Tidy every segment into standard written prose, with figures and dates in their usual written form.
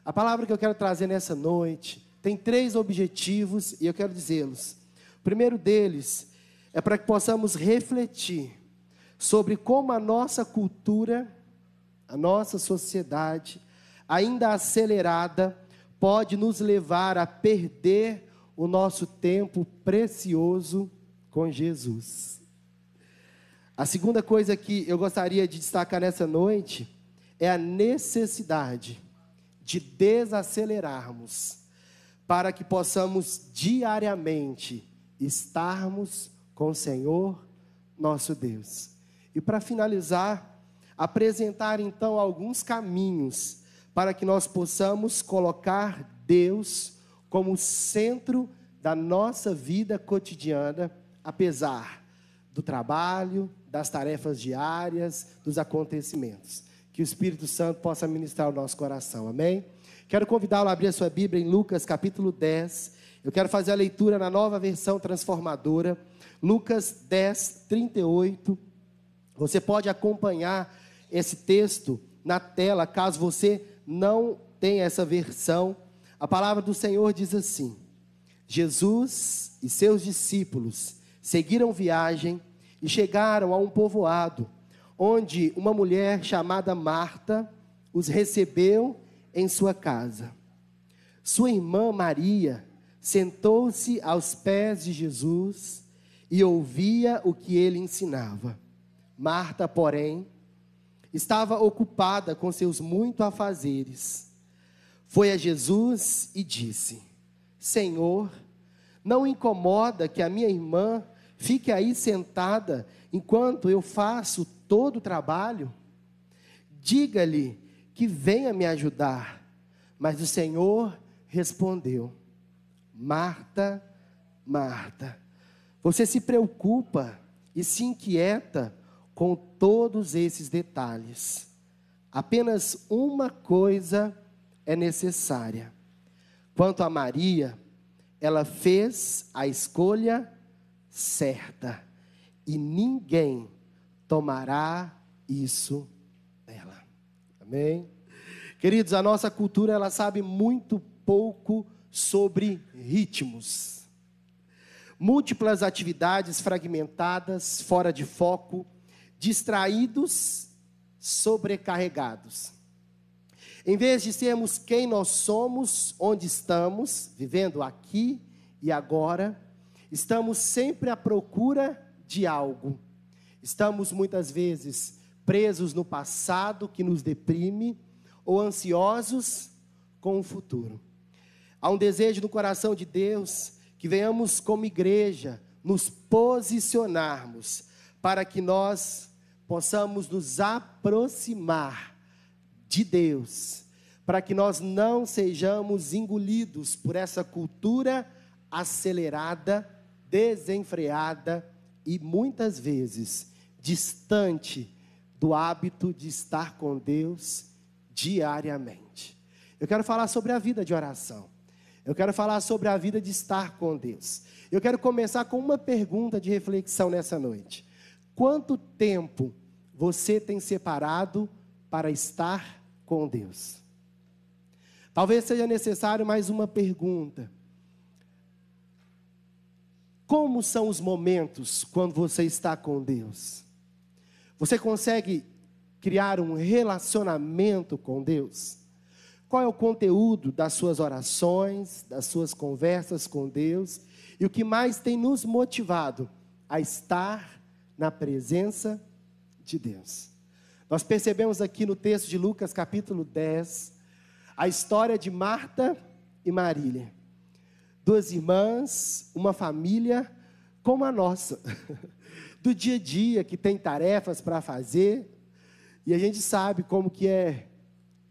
A palavra que eu quero trazer nessa noite tem 3 objetivos e eu quero dizê-los. O primeiro deles é para que possamos refletir sobre como a nossa cultura, a nossa sociedade, ainda acelerada, pode nos levar a perder o nosso tempo precioso com Jesus. A segunda coisa que eu gostaria de destacar nessa noite é a necessidade de desacelerarmos para que possamos diariamente estarmos com o Senhor nosso Deus. E para finalizar, apresentar então alguns caminhos para que nós possamos colocar Deus como centro da nossa vida cotidiana, apesar do trabalho, das tarefas diárias, dos acontecimentos. Que o Espírito Santo possa ministrar o nosso coração, amém? Quero convidá-lo a abrir a sua Bíblia em Lucas capítulo 10. Eu quero fazer a leitura na nova versão transformadora. Lucas 10, 38. Você pode acompanhar esse texto na tela, caso você não tenha essa versão. A palavra do Senhor diz assim: Jesus e seus discípulos seguiram viagem e chegaram a um povoado, onde uma mulher chamada Marta os recebeu em sua casa. Sua irmã Maria sentou-se aos pés de Jesus e ouvia o que ele ensinava. Marta, porém, estava ocupada com seus muitos afazeres. Foi a Jesus e disse: Senhor, não incomoda que a minha irmã fique aí sentada enquanto eu faço todo o trabalho? Diga-lhe que venha me ajudar. Mas o Senhor respondeu: Marta, Marta, você se preocupa e se inquieta com todos esses detalhes. Apenas uma coisa é necessária. Quanto a Maria, ela fez a escolha certa e ninguém tomará isso dela. Amém? Queridos, a nossa cultura, ela sabe muito pouco sobre ritmos. Múltiplas atividades fragmentadas, fora de foco, distraídos, sobrecarregados. Em vez de sermos quem nós somos, onde estamos, vivendo aqui e agora, estamos sempre à procura de algo. Estamos muitas vezes presos no passado que nos deprime, ou ansiosos com o futuro. Há um desejo no coração de Deus que venhamos como igreja nos posicionarmos para que nós possamos nos aproximar de Deus, para que nós não sejamos engolidos por essa cultura acelerada, desenfreada e muitas vezes distante do hábito de estar com Deus diariamente. Eu quero falar sobre a vida de oração. Eu quero falar sobre a vida de estar com Deus. Eu quero começar com uma pergunta de reflexão nessa noite. Quanto tempo você tem separado para estar com Deus? Talvez seja necessário mais uma pergunta. Como são os momentos quando você está com Deus? Você consegue criar um relacionamento com Deus? Qual é o conteúdo das suas orações, das suas conversas com Deus? E o que mais tem nos motivado a estar na presença de Deus? Nós percebemos aqui no texto de Lucas capítulo 10, a história de Marta e Maria. 2 irmãs, uma família como a nossa, do dia a dia, que tem tarefas para fazer, e a gente sabe como que é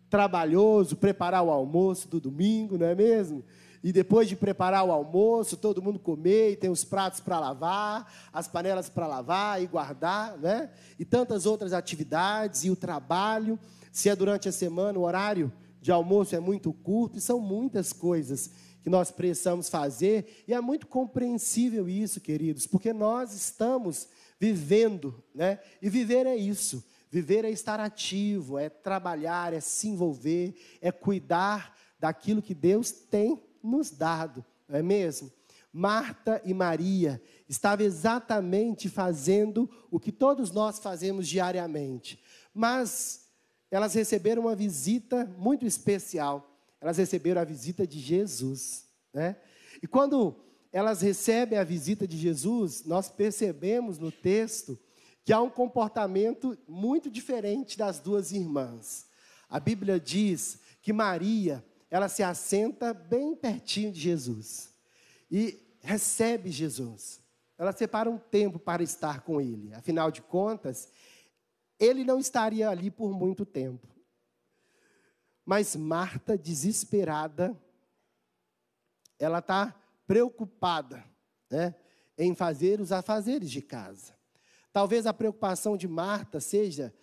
trabalhoso preparar o almoço do domingo, não é mesmo? E depois de preparar o almoço, todo mundo comer, e tem os pratos para lavar, as panelas para lavar e guardar, né? E tantas outras atividades, e o trabalho, se é durante a semana, o horário de almoço é muito curto, e são muitas coisas que nós precisamos fazer, e é muito compreensível isso, queridos, porque nós estamos vivendo, né? E viver é isso. Viver é estar ativo, é trabalhar, é se envolver, é cuidar daquilo que Deus tem nos dado, não é mesmo? Marta e Maria estavam exatamente fazendo o que todos nós fazemos diariamente, mas elas receberam uma visita muito especial. Elas receberam a visita de Jesus, né? E quando elas recebem a visita de Jesus, nós percebemos no texto que há um comportamento muito diferente das duas irmãs. A Bíblia diz que Maria, ela se assenta bem pertinho de Jesus e recebe Jesus. Ela separa um tempo para estar com ele. Afinal de contas, ele não estaria ali por muito tempo. Mas Marta, desesperada, ela está preocupada, né, em fazer os afazeres de casa. Talvez a preocupação de Marta seja,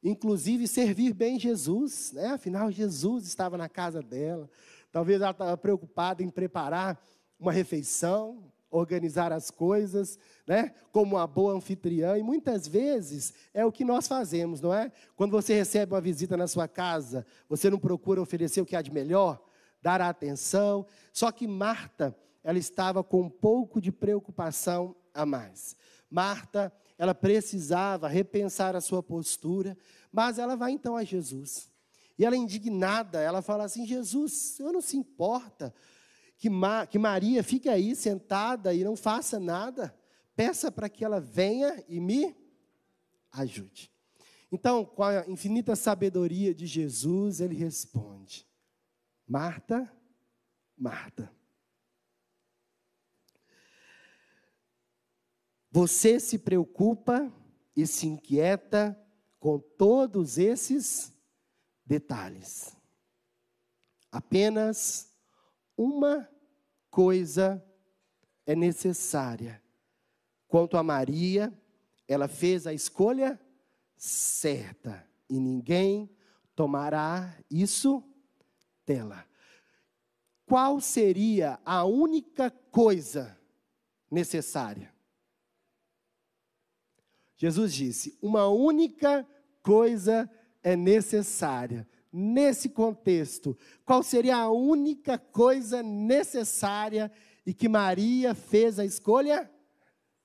inclusive, servir bem Jesus, né? Afinal, Jesus estava na casa dela. Talvez ela estava preocupada em preparar uma refeição, organizar as coisas, né? Como uma boa anfitriã. E muitas vezes é o que nós fazemos, não é? Quando você recebe uma visita na sua casa, você não procura oferecer o que há de melhor, dar atenção. Só que Marta, ela estava com um pouco de preocupação a mais. Marta, ela precisava repensar a sua postura, mas ela vai então a Jesus. E ela indignada, ela fala assim: Jesus, o senhor não se importa que Maria fique aí sentada e não faça nada? Peça para que ela venha e me ajude. Então, com a infinita sabedoria de Jesus, ele responde: Marta, Marta, você se preocupa e se inquieta com todos esses detalhes. Apenas uma coisa é necessária. Quanto a Maria, ela fez a escolha certa e ninguém tomará isso dela. Qual seria a única coisa necessária? Jesus disse: uma única coisa é necessária. Nesse contexto, qual seria a única coisa necessária e que Maria fez a escolha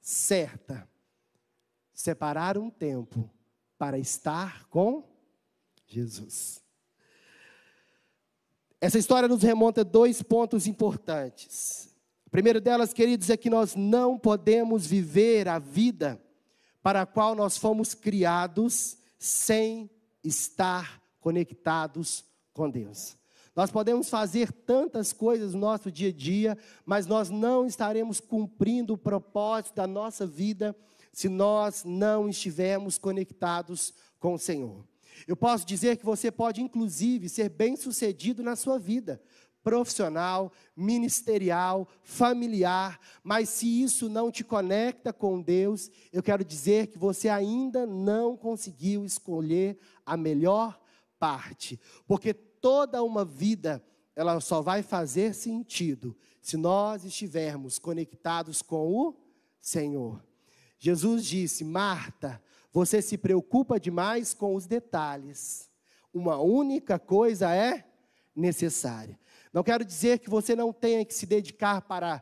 certa? Separar um tempo para estar com Jesus. Essa história nos remonta a 2 pontos importantes. O primeiro delas, queridos, é que nós não podemos viver a vida para a qual nós fomos criados sem estar conectados com Deus. Nós podemos fazer tantas coisas no nosso dia a dia, mas nós não estaremos cumprindo o propósito da nossa vida se nós não estivermos conectados com o Senhor. Eu posso dizer que você pode, inclusive, ser bem-sucedido na sua vida profissional, ministerial, familiar, mas se isso não te conecta com Deus, eu quero dizer que você ainda não conseguiu escolher a melhor parte, porque toda uma vida, ela só vai fazer sentido se nós estivermos conectados com o Senhor. Jesus disse: Marta, você se preocupa demais com os detalhes, uma única coisa é necessária. Não quero dizer que você não tenha que se dedicar para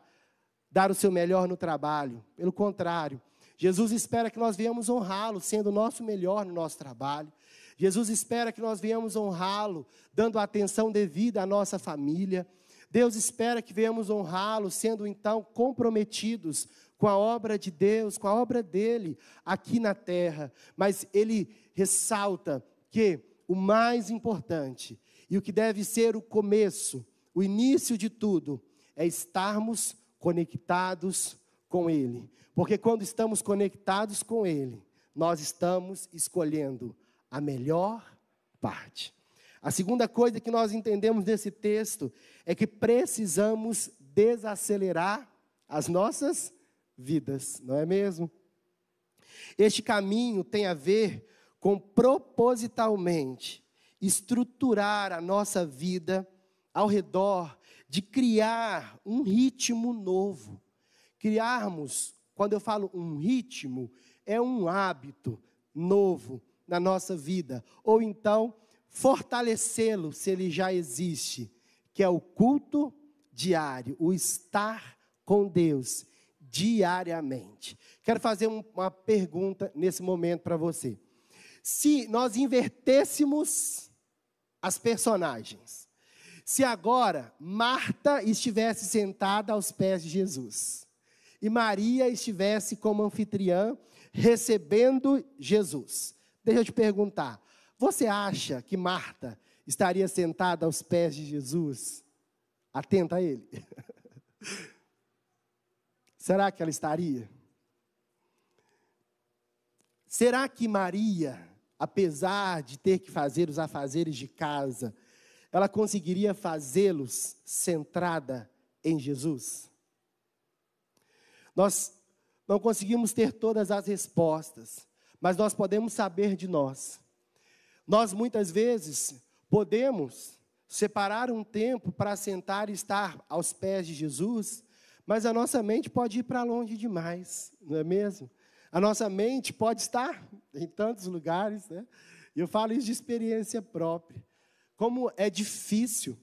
dar o seu melhor no trabalho. Pelo contrário, Jesus espera que nós venhamos honrá-lo, sendo o nosso melhor no nosso trabalho. Jesus espera que nós venhamos honrá-lo, dando a atenção devida à nossa família. Deus espera que venhamos honrá-lo, sendo então comprometidos com a obra de Deus, com a obra dele aqui na terra. Mas ele ressalta que o mais importante e o que deve ser o começo, o início de tudo, é estarmos conectados com Ele. Porque quando estamos conectados com Ele, nós estamos escolhendo a melhor parte. A segunda coisa que nós entendemos nesse texto é que precisamos desacelerar as nossas vidas, não é mesmo? Este caminho tem a ver com propositalmente estruturar a nossa vida ao redor de criar um ritmo novo. Criarmos, quando eu falo um ritmo, é um hábito novo na nossa vida. Ou então, fortalecê-lo, se ele já existe. que é o culto diário, o estar com Deus diariamente. Quero fazer uma pergunta nesse momento para você. Se nós invertêssemos as personagens, se agora Marta estivesse sentada aos pés de Jesus e Maria estivesse como anfitriã recebendo Jesus, deixa eu te perguntar, você acha que Marta estaria sentada aos pés de Jesus, atenta a Ele? Será que ela estaria? Será que Maria, apesar de ter que fazer os afazeres de casa, ela conseguiria fazê-los centrada em Jesus? Nós não conseguimos ter todas as respostas, mas nós podemos saber de nós. Nós muitas vezes podemos separar um tempo para sentar e estar aos pés de Jesus, mas a nossa mente pode ir para longe demais, não é mesmo? A nossa mente pode estar em tantos lugares, né? E eu falo isso de experiência própria. Como é difícil,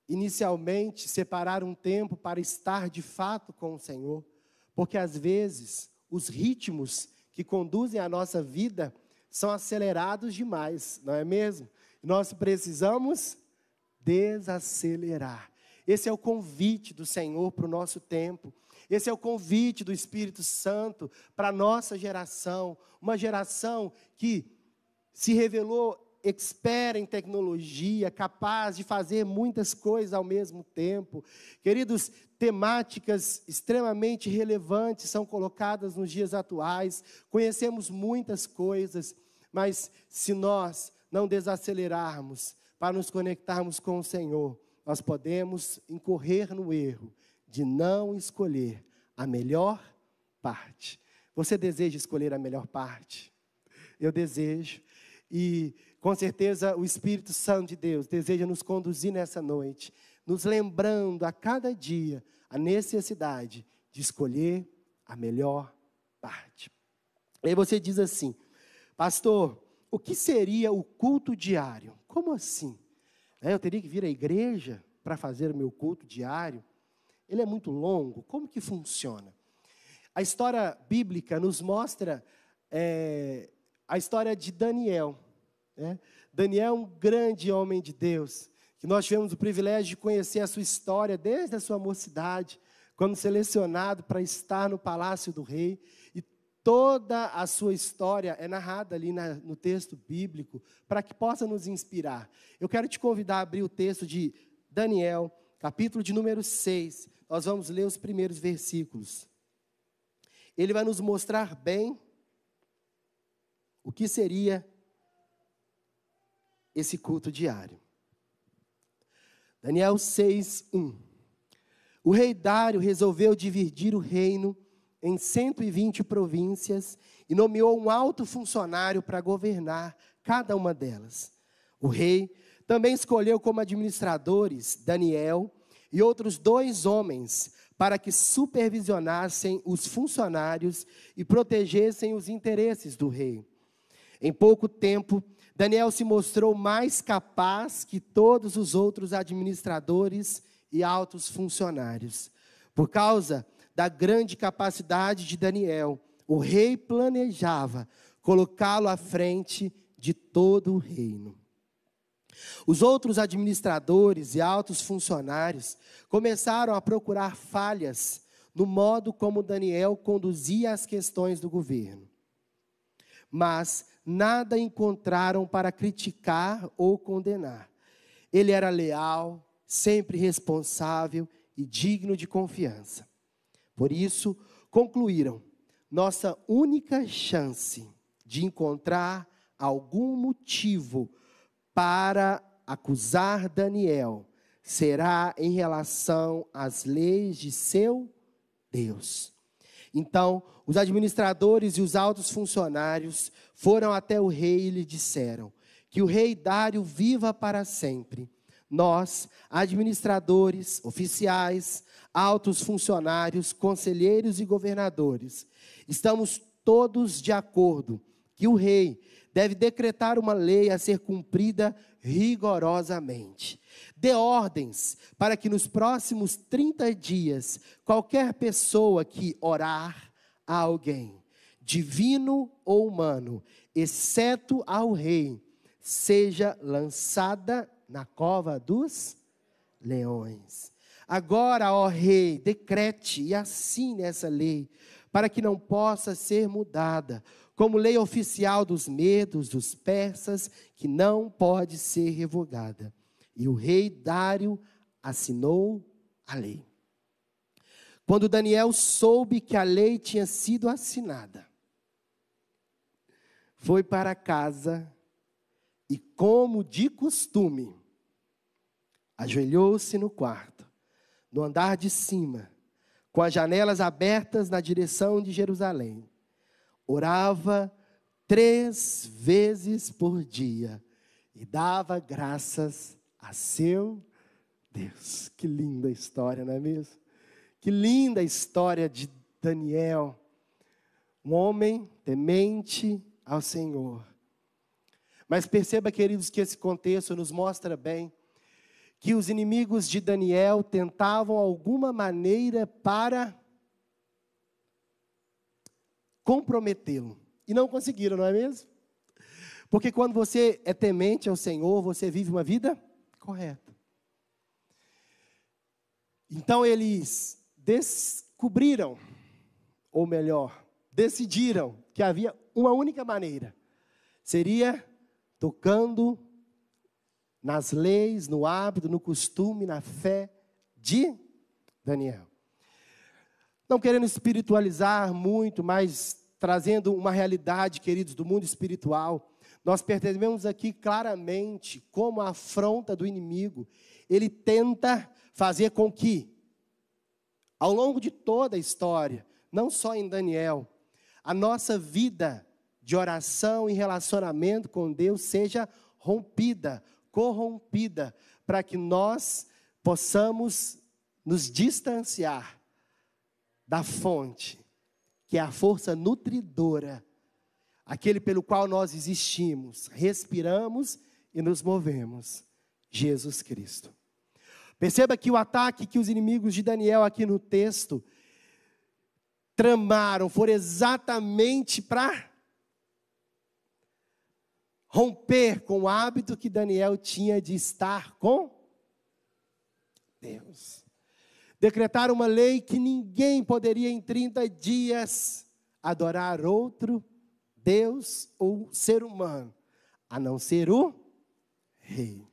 inicialmente, separar um tempo para estar de fato com o Senhor, porque às vezes os ritmos que conduzem a nossa vida são acelerados demais, não é mesmo? Nós precisamos desacelerar. Esse é o convite do Senhor para o nosso tempo. Esse é o convite do Espírito Santo para a nossa geração. Uma geração que se revelou expert em tecnologia, capaz de fazer muitas coisas ao mesmo tempo. Queridos, temáticas extremamente relevantes são colocadas nos dias atuais. Conhecemos muitas coisas, mas se nós não desacelerarmos para nos conectarmos com o Senhor, nós podemos incorrer no erro de não escolher a melhor parte. Você deseja escolher a melhor parte? Eu desejo. E, com certeza, o Espírito Santo de Deus deseja nos conduzir nessa noite, nos lembrando a cada dia a necessidade de escolher a melhor parte. E aí você diz assim, pastor, o que seria o culto diário? Como assim? Eu teria que vir à igreja para fazer o meu culto diário? Ele é muito longo? Como que funciona? A história bíblica nos mostra a história de Daniel. Né? Daniel é um grande homem de Deus, que nós tivemos o privilégio de conhecer a sua história desde a sua mocidade, quando selecionado para estar no palácio do rei. E toda a sua história é narrada ali no texto bíblico, para que possa nos inspirar. Eu quero te convidar a abrir o texto de Daniel, capítulo de número 6. Nós vamos ler os primeiros versículos. Ele vai nos mostrar bem o que seria esse culto diário. Daniel 6, 1. O rei Dário resolveu dividir o reino em 120 províncias e nomeou um alto funcionário para governar cada uma delas. O rei também escolheu como administradores Daniel e outros 2 homens para que supervisionassem os funcionários e protegessem os interesses do rei. Em pouco tempo, Daniel se mostrou mais capaz que todos os outros administradores e altos funcionários. Por causa da grande capacidade de Daniel, o rei planejava colocá-lo à frente de todo o reino. Os outros administradores e altos funcionários começaram a procurar falhas no modo como Daniel conduzia as questões do governo. Mas nada encontraram para criticar ou condenar. Ele era leal, sempre responsável e digno de confiança. Por isso, concluíram, nossa única chance de encontrar algum motivo para acusar Daniel será em relação às leis de seu Deus. Então, os administradores e os altos funcionários foram até o rei e lhe disseram, que o rei Dário viva para sempre. Nós, administradores, oficiais, altos funcionários, conselheiros e governadores, estamos todos de acordo que o rei deve decretar uma lei a ser cumprida rigorosamente. Dê ordens para que nos próximos 30 dias, qualquer pessoa que orar a alguém, divino ou humano, exceto ao rei, seja lançada na cova dos leões. Agora, ó rei, decrete e assine essa lei, para que não possa ser mudada, como lei oficial dos medos, dos persas, que não pode ser revogada. E o rei Dário assinou a lei. Quando Daniel soube que a lei tinha sido assinada, foi para casa e, como de costume, ajoelhou-se no quarto, no andar de cima, com as janelas abertas na direção de Jerusalém. Orava 3 vezes por dia e dava graças a seu Deus. Que linda história, não é mesmo? Que linda história de Daniel, um homem temente ao Senhor. Mas perceba, queridos, que esse contexto nos mostra bem que os inimigos de Daniel tentavam alguma maneira para comprometê-lo. E não conseguiram, não é mesmo? Porque quando você é temente ao Senhor, você vive uma vida correta. Então eles descobriram, ou melhor, decidiram que havia uma única maneira. Seria tocando nas leis, no hábito, no costume, na fé de Daniel. Não querendo espiritualizar muito, mas trazendo uma realidade, queridos, do mundo espiritual. Nós percebemos aqui claramente como a afronta do inimigo, ele tenta fazer com que, ao longo de toda a história, não só em Daniel, a nossa vida de oração e relacionamento com Deus seja rompida, corrompida, para que nós possamos nos distanciar da fonte, que é a força nutridora, aquele pelo qual nós existimos, respiramos e nos movemos, Jesus Cristo. Perceba que o ataque que os inimigos de Daniel aqui no texto tramaram, foram exatamente para romper com o hábito que Daniel tinha de estar com Deus. Decretaram uma lei que ninguém poderia em 30 dias adorar outro Deus ou ser humano, a não ser o rei.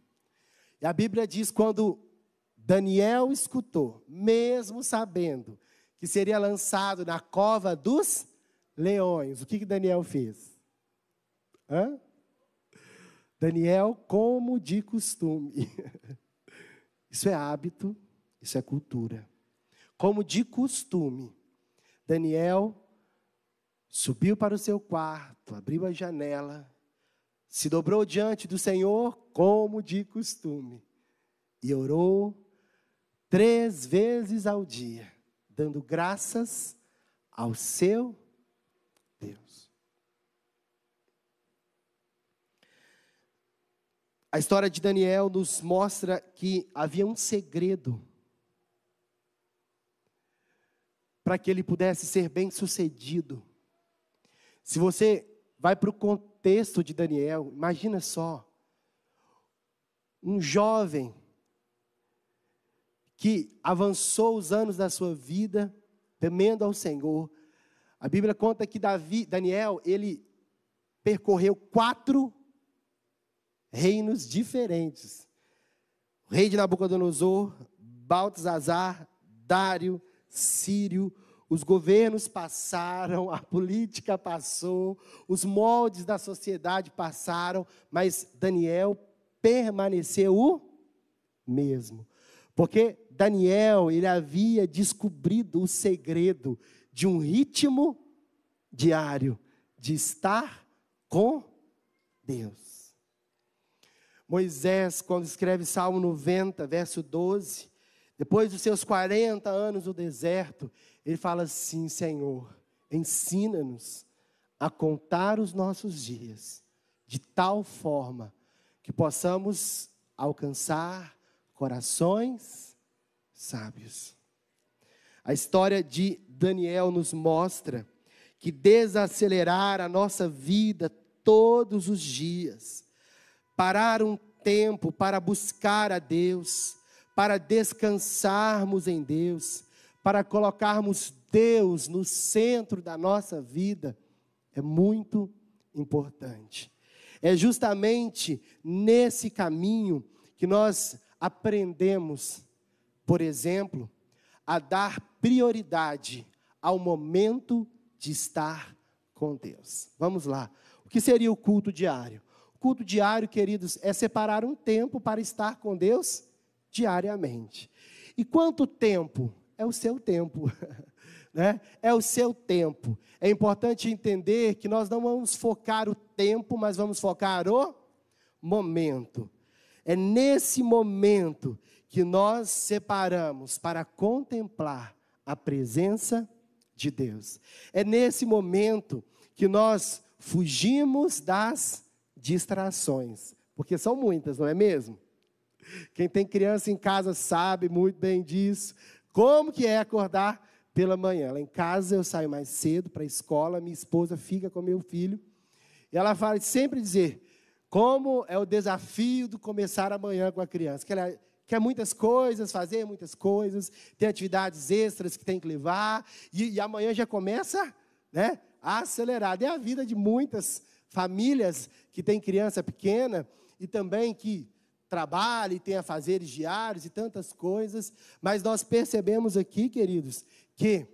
E a Bíblia diz, quando Daniel escutou, mesmo sabendo que seria lançado na cova dos leões, o que Daniel fez? Daniel, como de costume. Isso é hábito, isso é cultura. Como de costume, Daniel subiu para o seu quarto, abriu a janela, se dobrou diante do Senhor, como de costume, e orou 3 vezes ao dia, dando graças ao seu Deus. A história de Daniel nos mostra que havia um segredo para que ele pudesse ser bem-sucedido. Se você vai para o contexto de Daniel, imagina só, um jovem que avançou os anos da sua vida, temendo ao Senhor. A Bíblia conta que Daniel, ele percorreu 4 reinos diferentes. O rei de Nabucodonosor, Beltesazar, Dário, Sírio. Os governos passaram, a política passou, os moldes da sociedade passaram, mas Daniel permaneceu o mesmo. Porque Daniel, ele havia descobrido o segredo de um ritmo diário, de estar com Deus. Moisés, quando escreve Salmo 90, verso 12, depois dos seus 40 anos no deserto, ele fala assim: Senhor, ensina-nos a contar os nossos dias, de tal forma que possamos alcançar corações sábios. A história de Daniel nos mostra que desacelerar a nossa vida todos os dias, parar um tempo para buscar a Deus, para descansarmos em Deus, para colocarmos Deus no centro da nossa vida, é muito importante. É justamente nesse caminho que nós aprendemos, por exemplo, a dar prioridade ao momento de estar com Deus. Vamos lá. O que seria o culto diário? O culto diário, queridos, é separar um tempo para estar com Deus diariamente. E quanto tempo? É o seu tempo. Né? É o seu tempo. É importante entender que nós não vamos focar o tempo, mas vamos focar o momento. É nesse momento que nós separamos para contemplar a presença de Deus. É nesse momento que nós fugimos das distrações, porque são muitas, não é mesmo? Quem tem criança em casa sabe muito bem disso. Como que é acordar pela manhã? Lá em casa eu saio mais cedo para a escola, minha esposa fica com meu filho, e ela fala sempre dizer, como é o desafio de começar amanhã com a criança, que ela quer muitas coisas, fazer muitas coisas, tem atividades extras que tem que levar, e amanhã já começa, né, a acelerar. É a vida de muitas famílias que têm criança pequena, e também que trabalham e têm afazeres diários e tantas coisas, mas nós percebemos aqui, queridos, que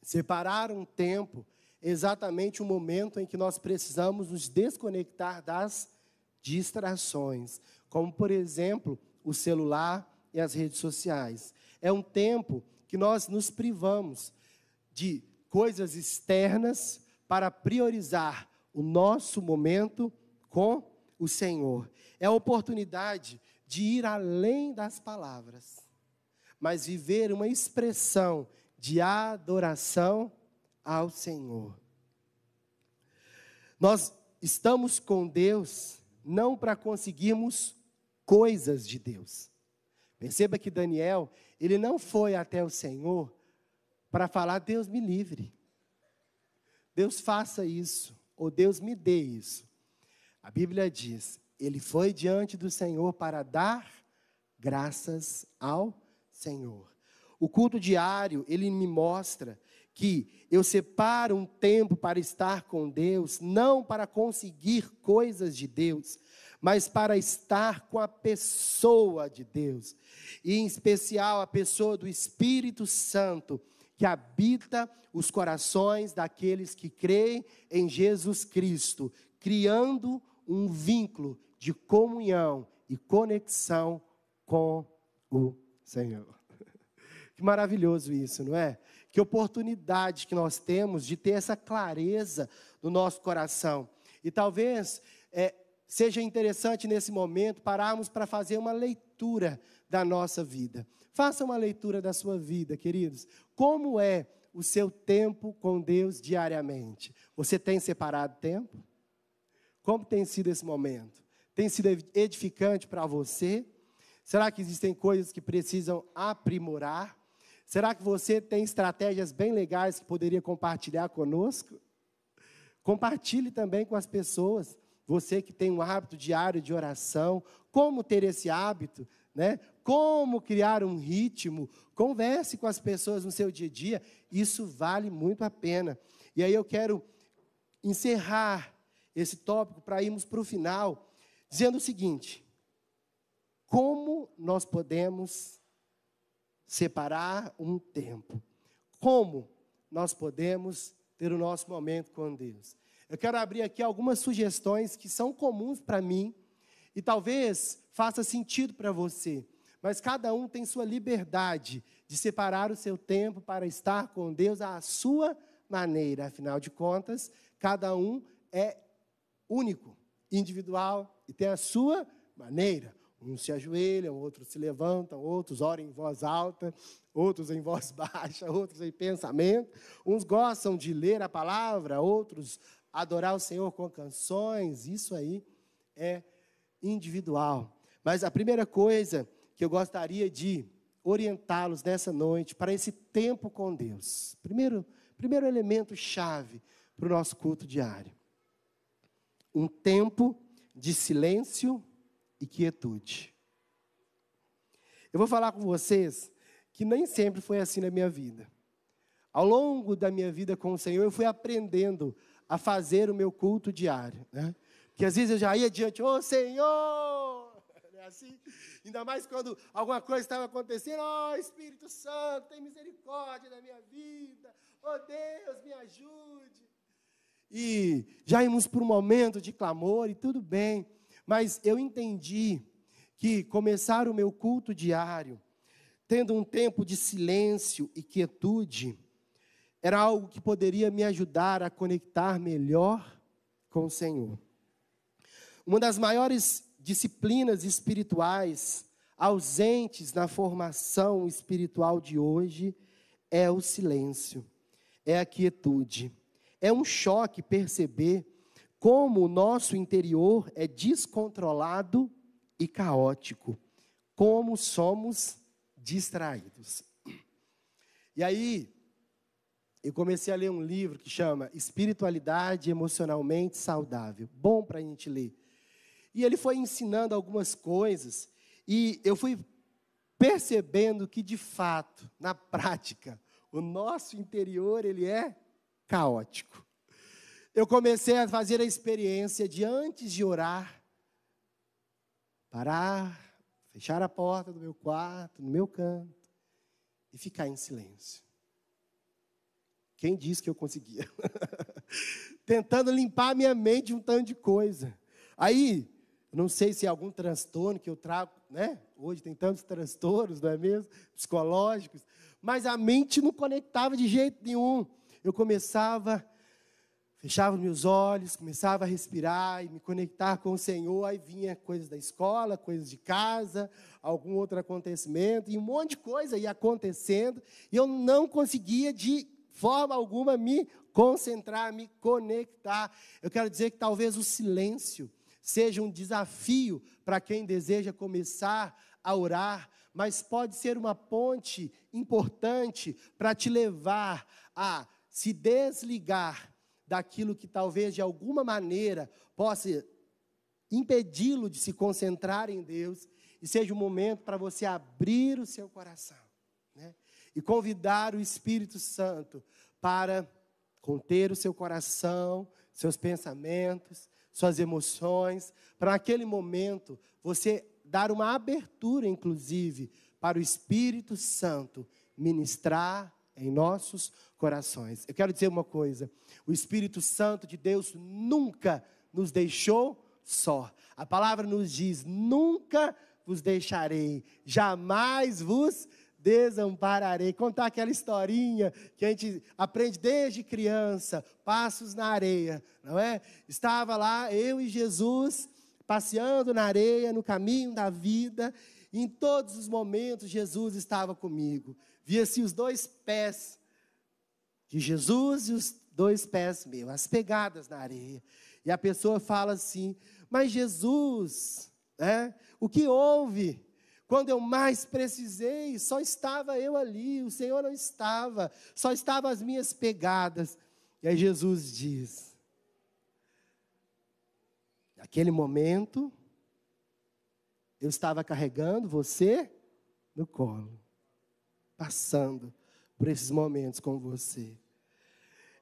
separar um tempo, exatamente o momento em que nós precisamos nos desconectar das distrações, como, por exemplo, o celular e as redes sociais. É um tempo que nós nos privamos de coisas externas para priorizar o nosso momento com o Senhor. É a oportunidade de ir além das palavras, mas viver uma expressão de adoração ao Senhor. Nós estamos com Deus não para conseguirmos coisas de Deus. Perceba que Daniel, ele não foi até o Senhor para falar, Deus me livre, Deus faça isso, ou Deus me dê isso. A Bíblia diz, ele foi diante do Senhor para dar graças ao Senhor. O culto diário, ele me mostra que eu separo um tempo para estar com Deus, não para conseguir coisas de Deus, mas para estar com a pessoa de Deus, e em especial a pessoa do Espírito Santo, que habita os corações daqueles que creem em Jesus Cristo, criando um vínculo de comunhão e conexão com o Senhor. Que maravilhoso isso, não é? Que oportunidade que nós temos de ter essa clareza no nosso coração. E talvez seja interessante nesse momento pararmos para fazer uma leitura da nossa vida. Faça uma leitura da sua vida, queridos. Como é o seu tempo com Deus diariamente? Você tem separado tempo? Como tem sido esse momento? Tem sido edificante para você? Será que existem coisas que precisam aprimorar? Será que você tem estratégias bem legais que poderia compartilhar conosco? Compartilhe também com as pessoas. Você que tem um hábito diário de oração, como ter esse hábito, né? Como criar um ritmo, converse com as pessoas no seu dia a dia, isso vale muito a pena. E aí eu quero encerrar esse tópico para irmos para o final, dizendo o seguinte, como nós podemos separar um tempo? Como nós podemos ter o nosso momento com Deus? Eu quero abrir aqui algumas sugestões que são comuns para mim e talvez faça sentido para você. Mas cada um tem sua liberdade de separar o seu tempo para estar com Deus à sua maneira. Afinal de contas, cada um é único, individual e tem a sua maneira. Uns se ajoelham, outros se levantam, outros oram em voz alta, outros em voz baixa, outros em pensamento. Uns gostam de ler a palavra, outros adorar o Senhor com canções, isso aí é individual. Mas a primeira coisa que eu gostaria de orientá-los nessa noite para esse tempo com Deus. Primeiro elemento chave para o nosso culto diário. Um tempo de silêncio e quietude. Eu vou falar com vocês que nem sempre foi assim na minha vida. Ao longo da minha vida com o Senhor, eu fui aprendendo a fazer o meu culto diário, né? Porque às vezes eu já ia diante, ô Senhor! Assim, ainda mais quando alguma coisa estava acontecendo, ó Espírito Santo, tem misericórdia da minha vida, ó Deus, me ajude. E já íamos por um momento de clamor e tudo bem, mas eu entendi que começar o meu culto diário, tendo um tempo de silêncio e quietude, era algo que poderia me ajudar a conectar melhor com o Senhor. Uma das maiores disciplinas espirituais ausentes na formação espiritual de hoje é o silêncio, é a quietude. É um choque perceber como o nosso interior é descontrolado e caótico, como somos distraídos. E aí, eu comecei a ler um livro que chama Espiritualidade Emocionalmente Saudável. Bom para a gente ler. E ele foi ensinando algumas coisas, e eu fui percebendo que, de fato, na prática, o nosso interior, ele é caótico. Eu comecei a fazer a experiência de, antes de orar, parar, fechar a porta do meu quarto, no meu canto, e ficar em silêncio. Quem disse que eu conseguia? Tentando limpar a minha mente de um tanto de coisa. Aí, não sei se é algum transtorno que eu trago, né? Hoje tem tantos transtornos, não é mesmo? Psicológicos. Mas a mente não conectava de jeito nenhum. Eu fechava meus olhos, começava a respirar e me conectar com o Senhor. Aí vinha coisas da escola, coisas de casa, algum outro acontecimento. E um monte de coisa ia acontecendo. E eu não conseguia de forma alguma me concentrar, me conectar. Eu quero dizer que talvez o silêncio seja um desafio para quem deseja começar a orar, mas pode ser uma ponte importante para te levar a se desligar daquilo que talvez de alguma maneira possa impedi-lo de se concentrar em Deus, e seja um momento para você abrir o seu coração, né? E convidar o Espírito Santo para conter o seu coração, seus pensamentos, suas emoções, para naquele momento você dar uma abertura, inclusive, para o Espírito Santo ministrar em nossos corações. Eu quero dizer uma coisa, o Espírito Santo de Deus nunca nos deixou só. A palavra nos diz, nunca vos deixarei, jamais vos desampararei. Contar aquela historinha que a gente aprende desde criança, Passos na Areia, não é? Estava lá eu e Jesus passeando na areia, no caminho da vida, e em todos os momentos Jesus estava comigo. Via-se os dois pés de Jesus e os dois pés meus, as pegadas na areia. E a pessoa fala assim, mas Jesus, o que houve? Quando eu mais precisei, só estava eu ali, o Senhor não estava, só estavam as minhas pegadas. E aí Jesus diz, naquele momento, eu estava carregando você no colo, passando por esses momentos com você.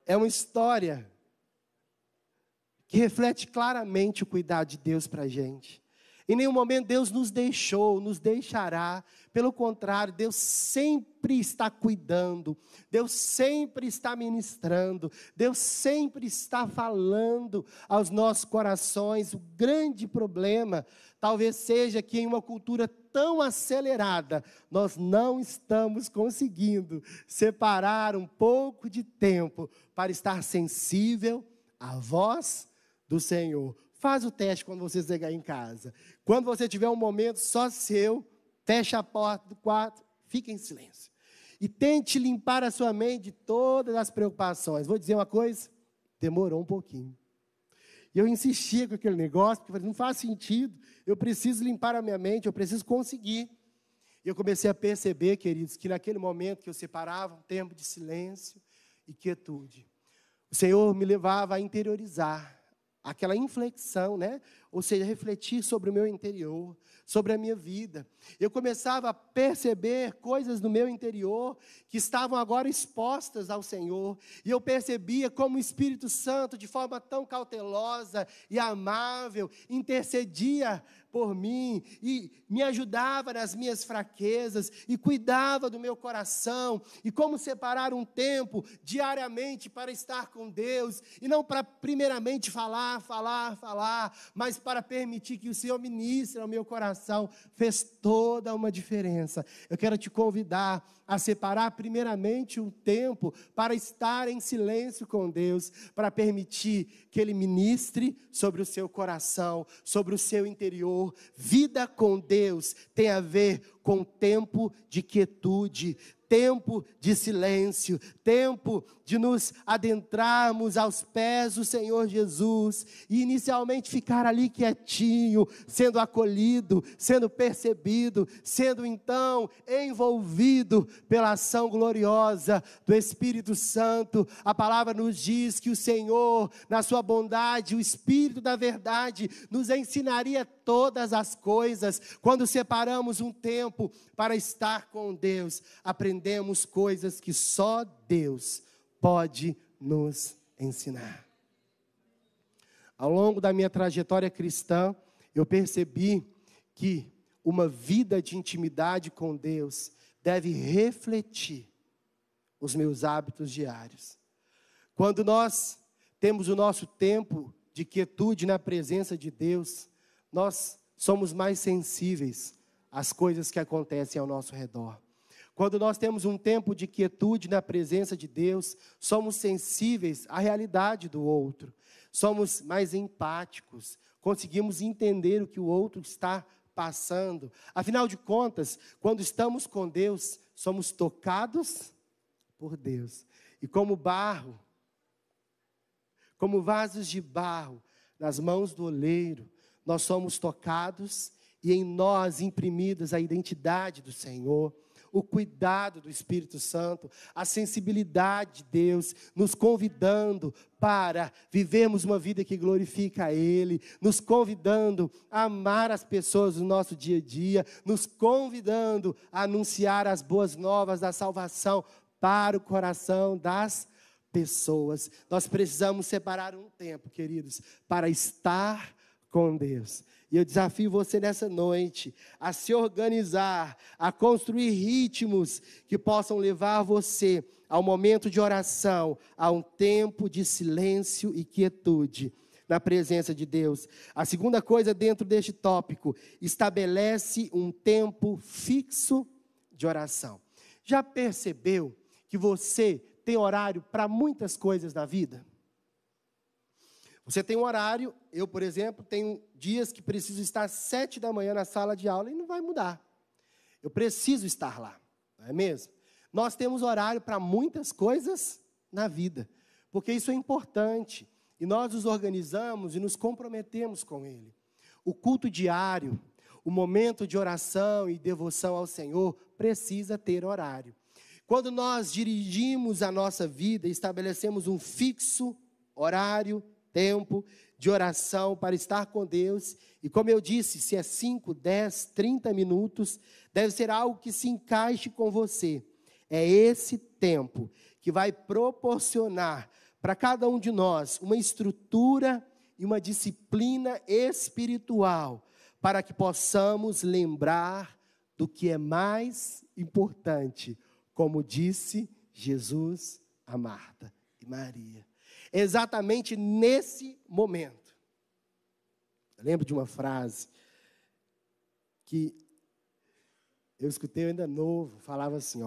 É uma história que reflete claramente o cuidado de Deus para a gente. Em nenhum momento Deus nos deixou, nos deixará. Pelo contrário, Deus sempre está cuidando. Deus sempre está ministrando. Deus sempre está falando aos nossos corações. O grande problema talvez seja que em uma cultura tão acelerada, nós não estamos conseguindo separar um pouco de tempo para estar sensível à voz do Senhor. Faz o teste quando você chegar em casa. Quando você tiver um momento só seu, fecha a porta do quarto, fique em silêncio. E tente limpar a sua mente de todas as preocupações. Vou dizer uma coisa, demorou um pouquinho. E eu insistia com aquele negócio, porque eu falei, não faz sentido, eu preciso limpar a minha mente, eu preciso conseguir. E eu comecei a perceber, queridos, que naquele momento que eu separava um tempo de silêncio e quietude, o Senhor me levava a interiorizar aquela inflexão, né? Ou seja, refletir sobre o meu interior, sobre a minha vida. Eu começava a perceber coisas no meu interior que estavam agora expostas ao Senhor. E eu percebia como o Espírito Santo, de forma tão cautelosa e amável, intercedia por mim e me ajudava nas minhas fraquezas e cuidava do meu coração, e como separar um tempo diariamente para estar com Deus, e não para primeiramente falar, mas para permitir que o Senhor ministre ao meu coração, fez toda uma diferença. Eu quero te convidar a separar primeiramente um tempo para estar em silêncio com Deus, para permitir que Ele ministre sobre o seu coração, sobre o seu interior. Vida com Deus tem a ver com tempo de quietude, tempo de silêncio, tempo de nos adentrarmos aos pés do Senhor Jesus, e inicialmente ficar ali quietinho, sendo acolhido, sendo percebido, sendo então envolvido pela ação gloriosa do Espírito Santo. A palavra nos diz que o Senhor, na sua bondade, o Espírito da verdade, nos ensinaria todas as coisas. Quando separamos um tempo para estar com Deus, aprendemos coisas que só Deus pode nos ensinar. Ao longo da minha trajetória cristã, eu percebi que uma vida de intimidade com Deus deve refletir os meus hábitos diários. Quando nós temos o nosso tempo de quietude na presença de Deus, nós somos mais sensíveis às coisas que acontecem ao nosso redor. Quando nós temos um tempo de quietude na presença de Deus, somos sensíveis à realidade do outro, somos mais empáticos, conseguimos entender o que o outro está passando. Afinal de contas, quando estamos com Deus, somos tocados por Deus. E como barro, como vasos de barro nas mãos do oleiro, nós somos tocados e em nós imprimidas a identidade do Senhor, o cuidado do Espírito Santo, a sensibilidade de Deus, nos convidando para vivermos uma vida que glorifica a Ele, nos convidando a amar as pessoas no nosso dia a dia, nos convidando a anunciar as boas novas da salvação para o coração das pessoas. Nós precisamos separar um tempo, queridos, para estar com Deus. E eu desafio você nessa noite a se organizar, a construir ritmos que possam levar você ao momento de oração, a um tempo de silêncio e quietude na presença de Deus. A segunda coisa dentro deste tópico, estabelece um tempo fixo de oração. Já percebeu que você tem horário para muitas coisas na vida? Você tem um horário, eu, por exemplo, tenho dias que preciso estar às 7 da manhã na sala de aula e não vai mudar. Eu preciso estar lá, não é mesmo? Nós temos horário para muitas coisas na vida, porque isso é importante. E nós nos organizamos e nos comprometemos com Ele. O culto diário, o momento de oração e devoção ao Senhor, precisa ter horário. Quando nós dirigimos a nossa vida, estabelecemos um fixo horário, tempo de oração para estar com Deus, e como eu disse, se é 5, 10, 30 minutos, deve ser algo que se encaixe com você. É esse tempo que vai proporcionar para cada um de nós uma estrutura e uma disciplina espiritual, para que possamos lembrar do que é mais importante, como disse Jesus a Marta e Maria. Exatamente nesse momento. Eu lembro de uma frase que eu escutei ainda novo, falava assim,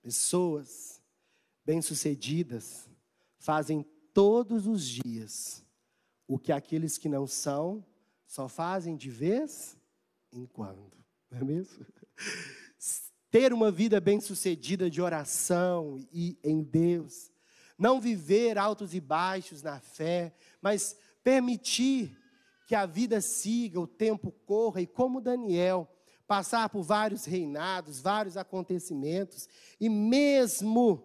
pessoas bem-sucedidas fazem todos os dias o que aqueles que não são só fazem de vez em quando. Não é mesmo? Ter uma vida bem-sucedida de oração e em Deus, não viver altos e baixos na fé, mas permitir que a vida siga, o tempo corra, e como Daniel, passar por vários reinados, vários acontecimentos, e mesmo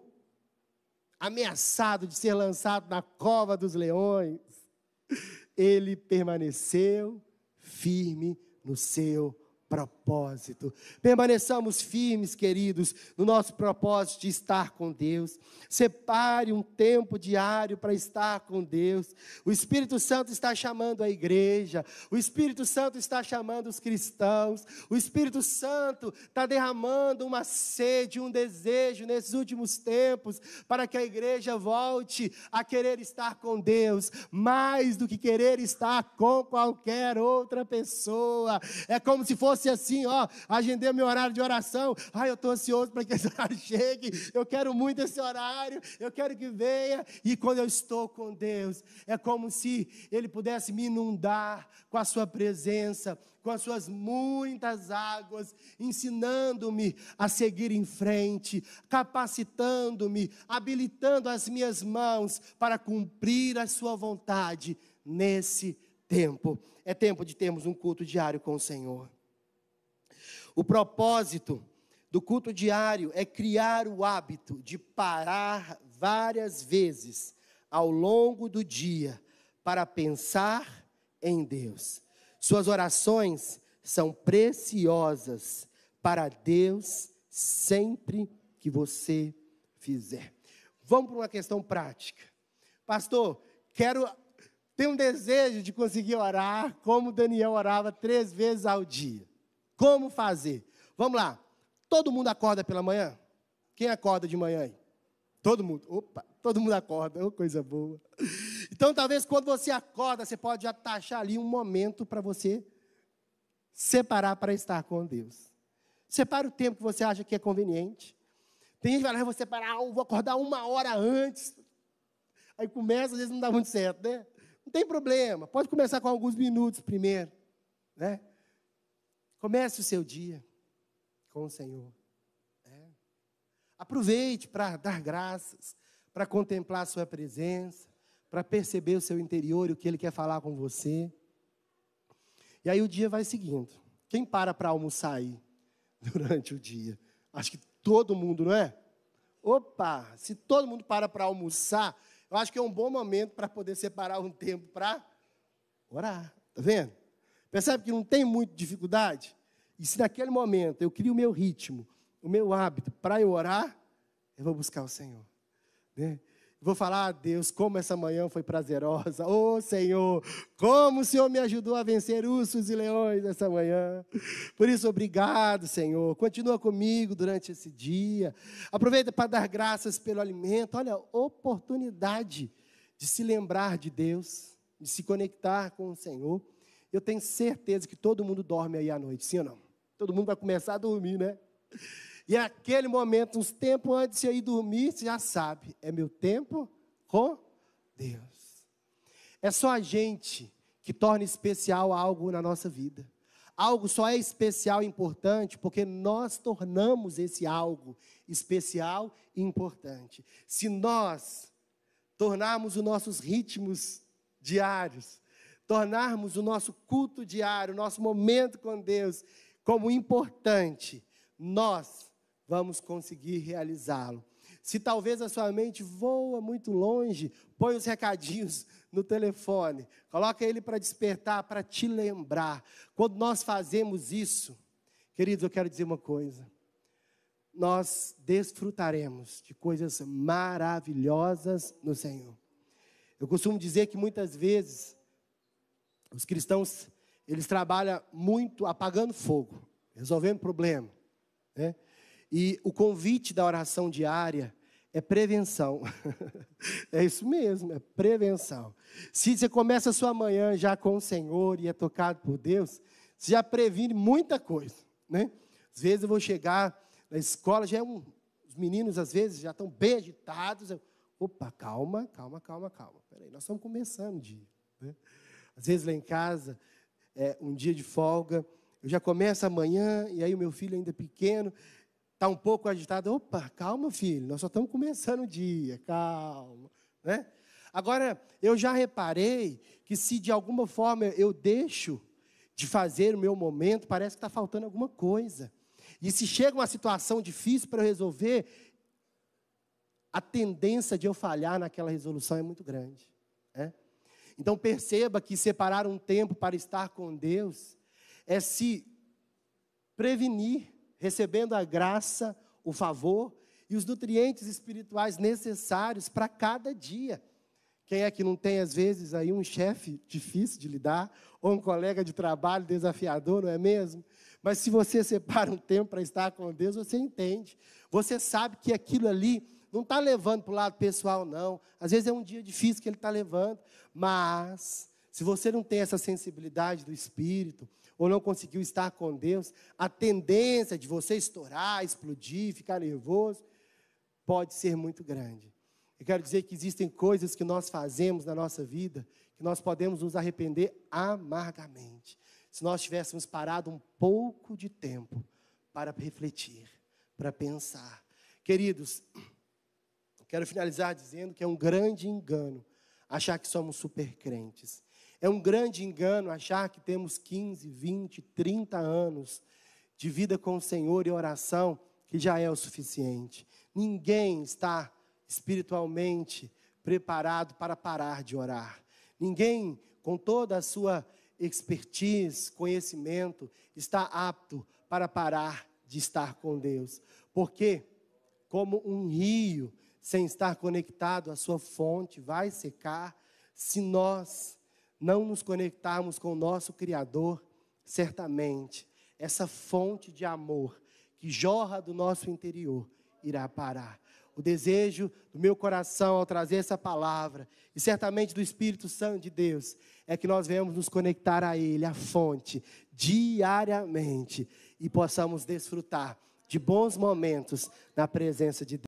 ameaçado de ser lançado na cova dos leões, ele permaneceu firme no seu propósito. Permaneçamos firmes, queridos, no nosso propósito de estar com Deus. Separe um tempo diário para estar com Deus. O Espírito Santo está chamando a igreja, o Espírito Santo está chamando os cristãos, o Espírito Santo está derramando uma sede, um desejo nesses últimos tempos, para que a igreja volte a querer estar com Deus, mais do que querer estar com qualquer outra pessoa. É como se fosse assim, agendei meu horário de oração, eu estou ansioso para que esse horário chegue, eu quero muito esse horário, eu quero que venha, e quando eu estou com Deus, é como se Ele pudesse me inundar com a sua presença, com as suas muitas águas, ensinando-me a seguir em frente, capacitando-me, habilitando as minhas mãos para cumprir a sua vontade nesse tempo. É tempo de termos um culto diário com o Senhor. O propósito do culto diário é criar o hábito de parar várias vezes ao longo do dia para pensar em Deus. Suas orações são preciosas para Deus sempre que você fizer. Vamos para uma questão prática. Pastor, tenho um desejo de conseguir orar como Daniel orava 3 vezes ao dia. Como fazer? Vamos lá. Todo mundo acorda pela manhã? Quem acorda de manhã aí? Todo mundo. Opa, todo mundo acorda. Oh, coisa boa. Então, talvez quando você acorda, você pode já taxar ali um momento para você separar para estar com Deus. Separa o tempo que você acha que é conveniente. Tem gente que fala, eu vou separar, vou acordar 1 hora antes. Aí começa, às vezes não dá muito certo, né? Não tem problema. Pode começar com alguns minutos primeiro, né? Comece o seu dia com o Senhor. Aproveite para dar graças, para contemplar a sua presença, para perceber o seu interior e o que Ele quer falar com você. E aí o dia vai seguindo. Quem para almoçar aí durante o dia? Acho que todo mundo, não é? Opa, se todo mundo para almoçar, eu acho que é um bom momento para poder separar um tempo para orar. Está vendo? Percebe que não tem muita dificuldade? E se naquele momento eu crio o meu ritmo, o meu hábito para eu orar, eu vou buscar o Senhor. Né? Vou falar a Deus como essa manhã foi prazerosa. Senhor, como o Senhor me ajudou a vencer ursos e leões essa manhã. Por isso, obrigado, Senhor. Continua comigo durante esse dia. Aproveita para dar graças pelo alimento. Olha, oportunidade de se lembrar de Deus, de se conectar com o Senhor. Eu tenho certeza que todo mundo dorme aí à noite, sim ou não? Todo mundo vai começar a dormir, né? E aquele momento, uns tempos antes de ir dormir, você já sabe, é meu tempo com Deus. É só a gente que torna especial algo na nossa vida. Algo só é especial e importante porque nós tornamos esse algo especial e importante. Se nós tornarmos os nossos ritmos diários, tornarmos o nosso culto diário, o nosso momento com Deus como importante, nós vamos conseguir realizá-lo. Se talvez a sua mente voa muito longe, põe os recadinhos no telefone, coloca ele para despertar, para te lembrar. Quando nós fazemos isso, queridos, eu quero dizer uma coisa, nós desfrutaremos de coisas maravilhosas no Senhor. Eu costumo dizer que muitas vezes os cristãos, eles trabalham muito apagando fogo, resolvendo problema, né? E o convite da oração diária é prevenção. É isso mesmo, é prevenção. Se você começa a sua manhã já com o Senhor e é tocado por Deus, você já previne muita coisa, né? Às vezes eu vou chegar na escola, os meninos às vezes já estão bem agitados. Opa, calma. Peraí, nós estamos começando o dia, né? Às vezes lá em casa, um dia de folga, eu já começo amanhã, e aí o meu filho ainda pequeno, está um pouco agitado. Opa, calma, filho, nós só estamos começando o dia, calma, né? Agora, eu já reparei que se de alguma forma eu deixo de fazer o meu momento, parece que está faltando alguma coisa. E se chega uma situação difícil para eu resolver, a tendência de eu falhar naquela resolução é muito grande. Né? Então perceba que separar um tempo para estar com Deus é se prevenir, recebendo a graça, o favor e os nutrientes espirituais necessários para cada dia. Quem é que não tem, às vezes, aí um chefe difícil de lidar, ou um colega de trabalho desafiador, não é mesmo? Mas se você separa um tempo para estar com Deus, você entende. Você sabe que aquilo ali não está levando para o lado pessoal, não. Às vezes é um dia difícil que ele está levando. Mas, se você não tem essa sensibilidade do Espírito, ou não conseguiu estar com Deus, a tendência de você estourar, explodir, ficar nervoso, pode ser muito grande. Eu quero dizer que existem coisas que nós fazemos na nossa vida, que nós podemos nos arrepender amargamente, se nós tivéssemos parado um pouco de tempo para refletir, para pensar. Queridos, quero finalizar dizendo que é um grande engano achar que somos super crentes. É um grande engano achar que temos 15, 20, 30 anos de vida com o Senhor e oração, que já é o suficiente. Ninguém está espiritualmente preparado para parar de orar. Ninguém, com toda a sua expertise, conhecimento, está apto para parar de estar com Deus. Porque, como um rio, sem estar conectado à sua fonte, vai secar. Se nós não nos conectarmos com o nosso Criador, certamente, essa fonte de amor que jorra do nosso interior irá parar. O desejo do meu coração ao trazer essa palavra, e certamente do Espírito Santo de Deus, é que nós venhamos nos conectar a Ele, a fonte, diariamente, e possamos desfrutar de bons momentos na presença de Deus.